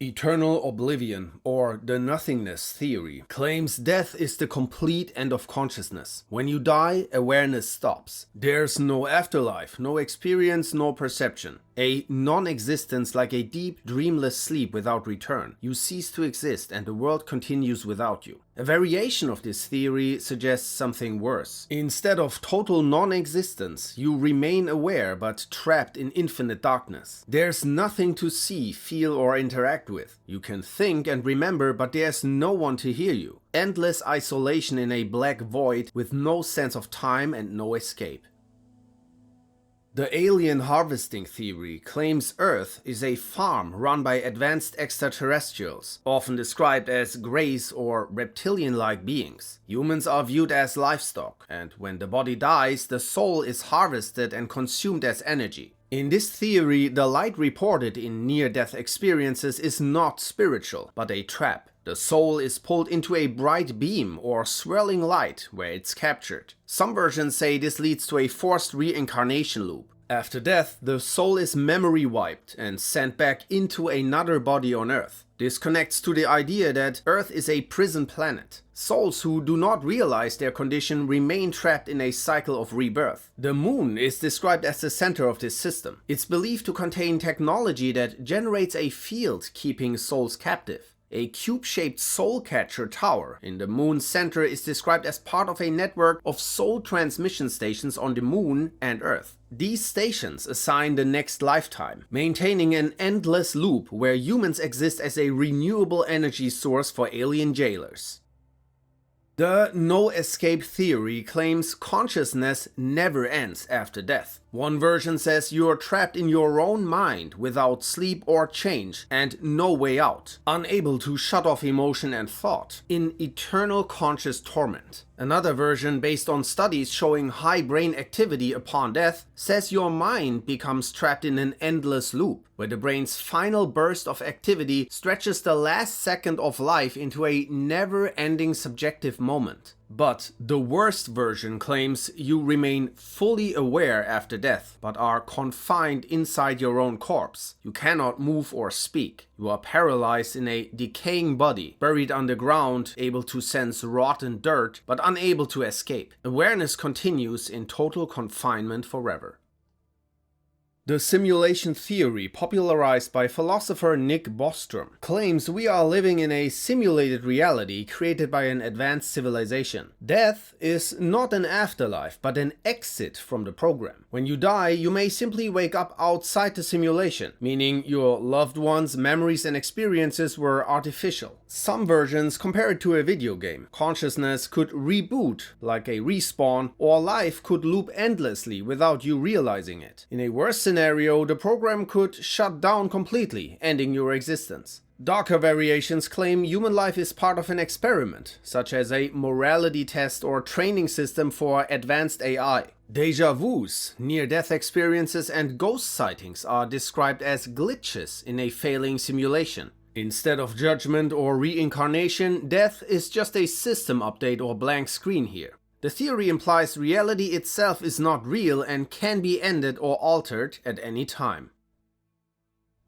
Eternal Oblivion, or the Nothingness Theory, claims death is the complete end of consciousness. When you die, awareness stops. There's no afterlife, no experience, no perception. A non-existence like a deep, dreamless sleep without return. You cease to exist and the world continues without you. A variation of this theory suggests something worse. Instead of total non-existence, you remain aware but trapped in infinite darkness. There's nothing to see, feel, or interact with. You can think and remember, but there's no one to hear you. Endless isolation in a black void with no sense of time and no escape. The alien harvesting theory claims Earth is a farm run by advanced extraterrestrials, often described as greys or reptilian-like beings. Humans are viewed as livestock, and when the body dies, the soul is harvested and consumed as energy. In this theory, the light reported in near-death experiences is not spiritual, but a trap. The soul is pulled into a bright beam or swirling light where it's captured. Some versions say this leads to a forced reincarnation loop. After death, the soul is memory wiped and sent back into another body on Earth. This connects to the idea that Earth is a prison planet. Souls who do not realize their condition remain trapped in a cycle of rebirth. The moon is described as the center of this system. It's believed to contain technology that generates a field keeping souls captive. A cube-shaped soul catcher tower in the moon's center is described as part of a network of soul transmission stations on the moon and Earth. These stations assign the next lifetime, maintaining an endless loop where humans exist as a renewable energy source for alien jailers. The no-escape theory claims consciousness never ends after death. One version says you're trapped in your own mind without sleep or change and no way out, unable to shut off emotion and thought, in eternal conscious torment. Another version, based on studies showing high brain activity upon death, says your mind becomes trapped in an endless loop, where the brain's final burst of activity stretches the last second of life into a never-ending subjective moment. But the worst version claims you remain fully aware after death, but are confined inside your own corpse. You cannot move or speak. You are paralyzed in a decaying body, buried underground, able to sense rotten dirt, but unable to escape. Awareness continues in total confinement forever. The simulation theory, popularized by philosopher Nick Bostrom, claims we are living in a simulated reality created by an advanced civilization. Death is not an afterlife, but an exit from the program. When you die, you may simply wake up outside the simulation, meaning your loved ones' memories and experiences were artificial. Some versions compare it to a video game. Consciousness could reboot, like a respawn, or life could loop endlessly without you realizing it. In a worse scenario, the program could shut down completely, ending your existence. Darker variations claim human life is part of an experiment, such as a morality test or training system for advanced AI. Déjà vus, near-death experiences, and ghost sightings are described as glitches in a failing simulation. Instead of judgment or reincarnation, death is just a system update or blank screen here. The theory implies reality itself is not real and can be ended or altered at any time.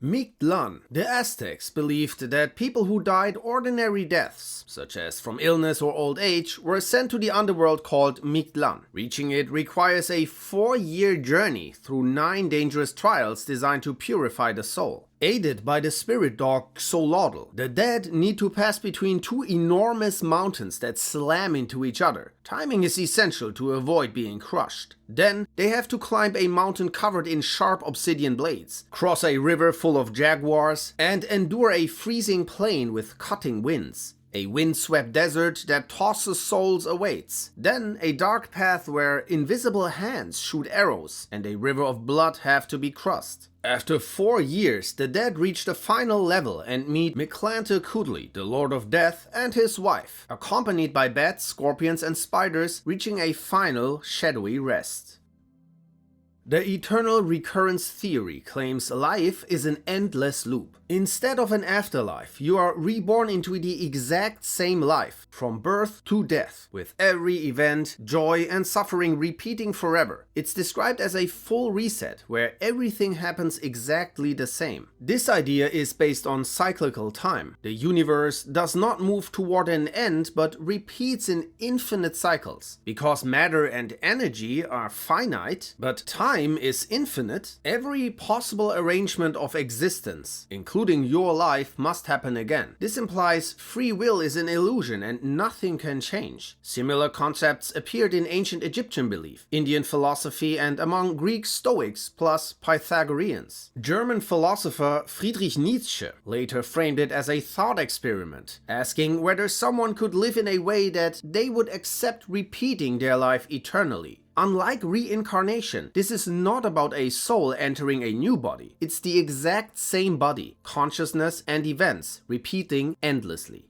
Mictlan. The Aztecs believed that people who died ordinary deaths, such as from illness or old age, were sent to the underworld called Mictlan. Reaching it requires a 4-year journey through 9 dangerous trials designed to purify the soul. Aided by the spirit dog Xolotl, the dead need to pass between 2 enormous mountains that slam into each other. Timing is essential to avoid being crushed. Then, they have to climb a mountain covered in sharp obsidian blades, cross a river full of jaguars, and endure a freezing plain with cutting winds. A windswept desert that tosses souls awaits. Then a dark path where invisible hands shoot arrows and a river of blood have to be crossed. After 4 years, the dead reach the final level and meet Mictlan, the Lord of Death, and his wife, accompanied by bats, scorpions, and spiders, reaching a final, shadowy rest. The eternal recurrence theory claims life is an endless loop. Instead of an afterlife, you are reborn into the exact same life, from birth to death, with every event, joy, and suffering repeating forever. It's described as a full reset, where everything happens exactly the same. This idea is based on cyclical time. The universe does not move toward an end, but repeats in infinite cycles. Because matter and energy are finite, but time is infinite, every possible arrangement of existence, including your life, must happen again. This implies free will is an illusion and nothing can change. Similar concepts appeared in ancient Egyptian belief, Indian philosophy, and among Greek Stoics plus Pythagoreans. German philosopher Friedrich Nietzsche later framed it as a thought experiment, asking whether someone could live in a way that they would accept repeating their life eternally. Unlike reincarnation, this is not about a soul entering a new body. It's the exact same body, consciousness, and events, repeating endlessly.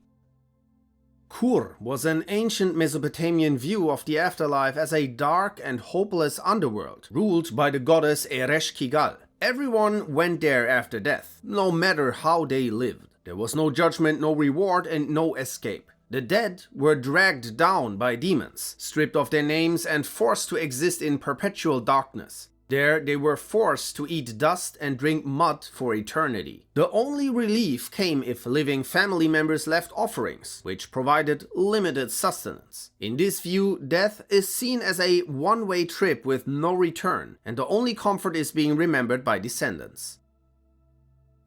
Kur was an ancient Mesopotamian view of the afterlife as a dark and hopeless underworld, ruled by the goddess Ereshkigal. Everyone went there after death, no matter how they lived. There was no judgment, no reward, and no escape. The dead were dragged down by demons, stripped of their names and forced to exist in perpetual darkness. There they were forced to eat dust and drink mud for eternity. The only relief came if living family members left offerings, which provided limited sustenance. In this view, death is seen as a one-way trip with no return, and the only comfort is being remembered by descendants.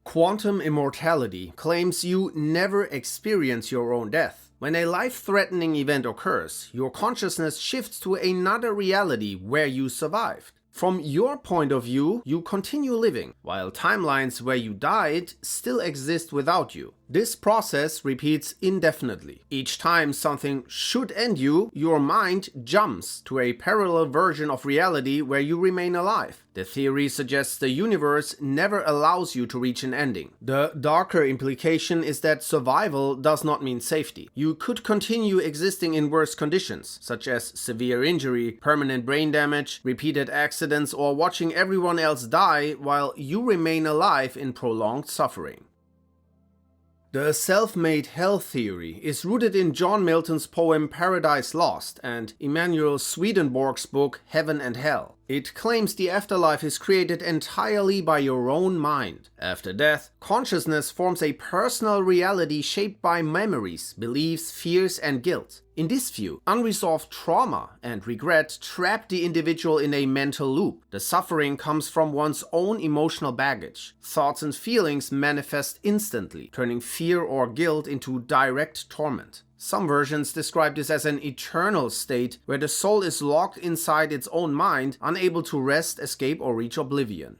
Quantum immortality claims you never experience your own death. When a life-threatening event occurs, your consciousness shifts to another reality where you survived. From your point of view, you continue living, while timelines where you died still exist without you. This process repeats indefinitely. Each time something should end you, your mind jumps to a parallel version of reality where you remain alive. The theory suggests the universe never allows you to reach an ending. The darker implication is that survival does not mean safety. You could continue existing in worse conditions, such as severe injury, permanent brain damage, repeated accidents, or watching everyone else die while you remain alive in prolonged suffering. The self-made hell theory is rooted in John Milton's poem Paradise Lost and Emanuel Swedenborg's book Heaven and Hell. It claims the afterlife is created entirely by your own mind. After death, consciousness forms a personal reality shaped by memories, beliefs, fears, and guilt. In this view, unresolved trauma and regret trap the individual in a mental loop. The suffering comes from one's own emotional baggage. Thoughts and feelings manifest instantly, turning fear or guilt into direct torment. Some versions describe this as an eternal state where the soul is locked inside its own mind, unable to rest, escape, or reach oblivion.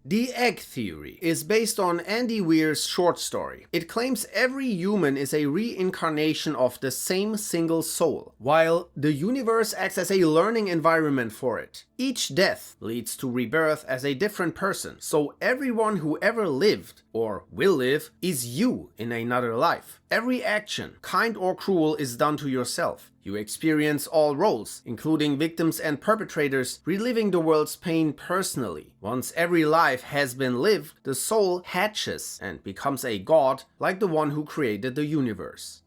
The egg theory is based on Andy Weir's short story. It claims every human is a reincarnation of the same single soul, while the universe acts as a learning environment for it. Each death leads to rebirth as a different person, so everyone who ever lived, or will live, is you in another life. Every action, kind or cruel, is done to yourself. You experience all roles, including victims and perpetrators, reliving the world's pain personally. Once every life has been lived, the soul hatches and becomes a god, like the one who created the universe.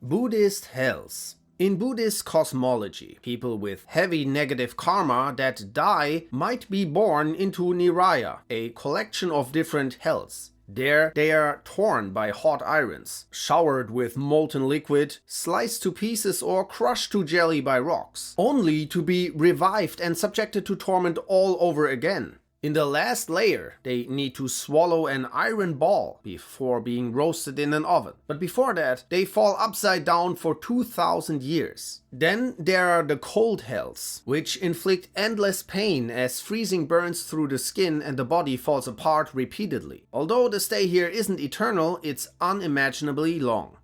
Buddhist Hells. In Buddhist cosmology, people with heavy negative karma that die might be born into Niraya, a collection of different hells. There, they are torn by hot irons, showered with molten liquid, sliced to pieces or crushed to jelly by rocks, only to be revived and subjected to torment all over again. In the last layer, they need to swallow an iron ball before being roasted in an oven. But before that, they fall upside down for 2,000 years. Then there are the cold hells, which inflict endless pain as freezing burns through the skin and the body falls apart repeatedly. Although the stay here isn't eternal, it's unimaginably long.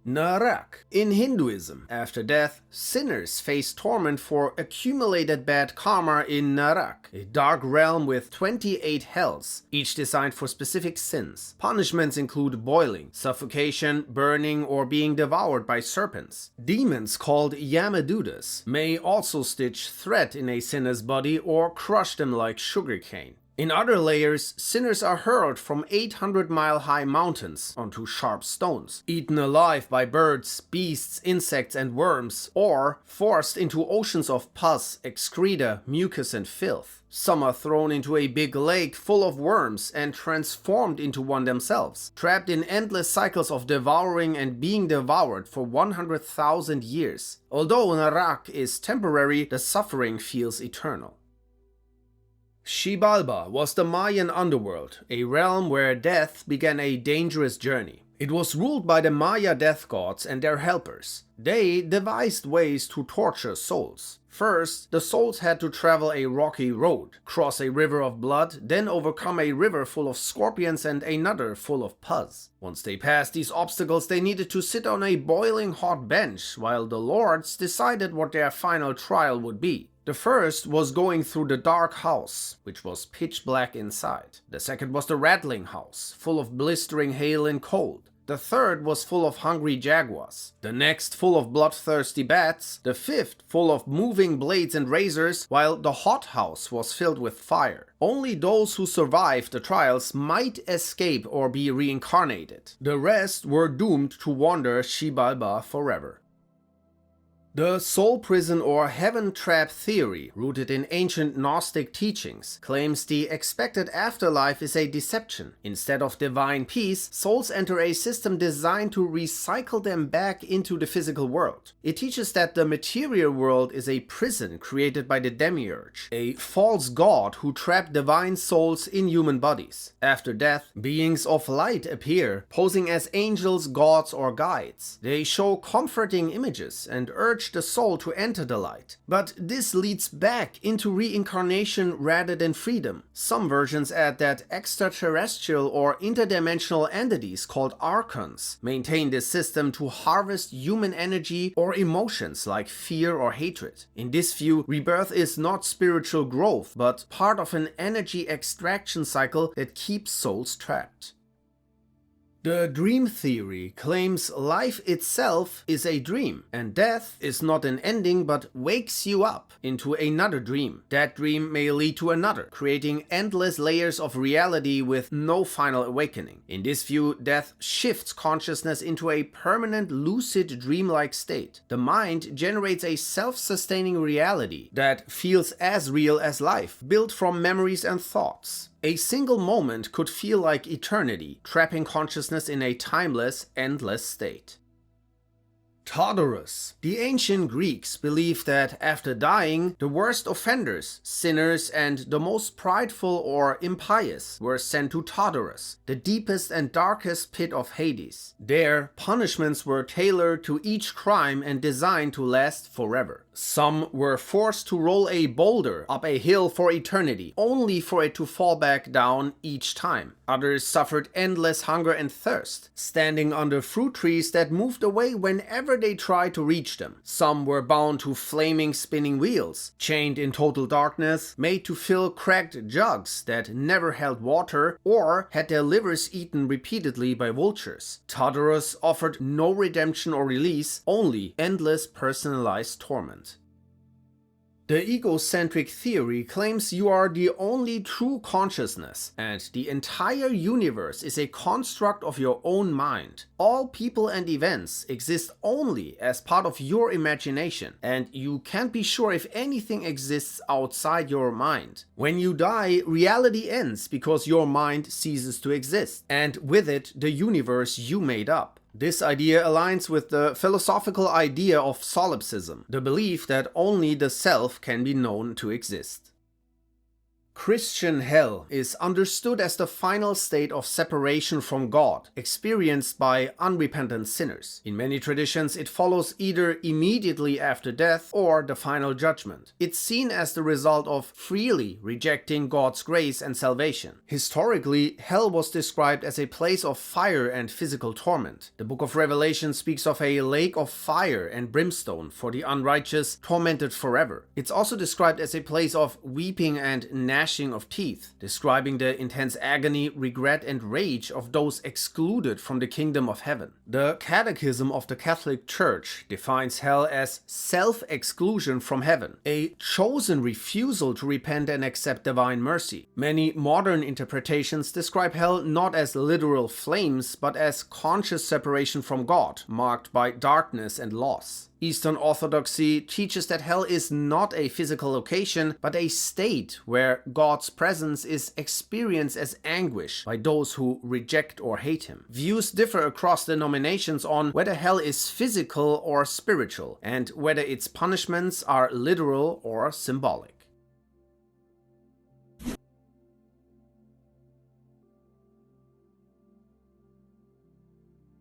Naraka. In Hinduism, after death, sinners face torment for accumulated bad karma in Naraka, a dark realm with 28 hells, each designed for specific sins. Punishments include boiling, suffocation, burning, or being devoured by serpents. Demons called Yamadutas may also stitch thread in a sinner's body or crush them like sugarcane. In other layers, sinners are hurled from 800-mile-high mountains onto sharp stones, eaten alive by birds, beasts, insects, and worms, or forced into oceans of pus, excreta, mucus, and filth. Some are thrown into a big lake full of worms and transformed into one themselves, trapped in endless cycles of devouring and being devoured for 100,000 years. Although Naraka is temporary, the suffering feels eternal. Xibalba was the Mayan underworld, a realm where death began a dangerous journey. It was ruled by the Maya death gods and their helpers. They devised ways to torture souls. First, the souls had to travel a rocky road, cross a river of blood, then overcome a river full of scorpions and another full of pus. Once they passed these obstacles, they needed to sit on a boiling hot bench while the lords decided what their final trial would be. The first was going through the dark house, which was pitch black inside. The second was the rattling house, full of blistering hail and cold. The third was full of hungry jaguars. The next full of bloodthirsty bats. The fifth full of moving blades and razors, while the hot house was filled with fire. Only those who survived the trials might escape or be reincarnated. The rest were doomed to wander Xibalba forever. The soul prison or heaven trap theory, rooted in ancient Gnostic teachings, claims the expected afterlife is a deception. Instead of divine peace, souls enter a system designed to recycle them back into the physical world. It teaches that the material world is a prison created by the demiurge, a false god who trapped divine souls in human bodies. After death, beings of light appear, posing as angels, gods, or guides. They show comforting images and urge the soul to enter the light. But this leads back into reincarnation rather than freedom. Some versions add that extraterrestrial or interdimensional entities called archons maintain this system to harvest human energy or emotions like fear or hatred. In this view, rebirth is not spiritual growth, but part of an energy extraction cycle that keeps souls trapped. The dream theory claims life itself is a dream, and death is not an ending but wakes you up into another dream. That dream may lead to another, creating endless layers of reality with no final awakening. In this view, death shifts consciousness into a permanent lucid dreamlike state. The mind generates a self-sustaining reality that feels as real as life, built from memories and thoughts. A single moment could feel like eternity, trapping consciousness in a timeless, endless state. Tartarus. The ancient Greeks believed that after dying, the worst offenders, sinners, and the most prideful or impious were sent to Tartarus, the deepest and darkest pit of Hades. There, punishments were tailored to each crime and designed to last forever. Some were forced to roll a boulder up a hill for eternity, only for it to fall back down each time. Others suffered endless hunger and thirst, standing under fruit trees that moved away whenever they tried to reach them. Some were bound to flaming spinning wheels, chained in total darkness, made to fill cracked jugs that never held water, or had their livers eaten repeatedly by vultures. Tartarus offered no redemption or release, only endless personalized torment. The egocentric theory claims you are the only true consciousness, and the entire universe is a construct of your own mind. All people and events exist only as part of your imagination, and you can't be sure if anything exists outside your mind. When you die, reality ends because your mind ceases to exist, and with it, the universe you made up. This idea aligns with the philosophical idea of solipsism, the belief that only the self can be known to exist. Christian hell is understood as the final state of separation from God, experienced by unrepentant sinners. In many traditions, it follows either immediately after death or the final judgment. It's seen as the result of freely rejecting God's grace and salvation. Historically, hell was described as a place of fire and physical torment. The book of Revelation speaks of a lake of fire and brimstone for the unrighteous, tormented forever. It's also described as a place of weeping and gnashing gnashing of teeth, describing the intense agony, regret, and rage of those excluded from the kingdom of heaven. The Catechism of the Catholic Church defines hell as self-exclusion from heaven, a chosen refusal to repent and accept divine mercy. Many modern interpretations describe hell not as literal flames, but as conscious separation from God, marked by darkness and loss. Eastern Orthodoxy teaches that hell is not a physical location, but a state where God's presence is experienced as anguish by those who reject or hate him. Views differ across denominations on whether hell is physical or spiritual, and whether its punishments are literal or symbolic.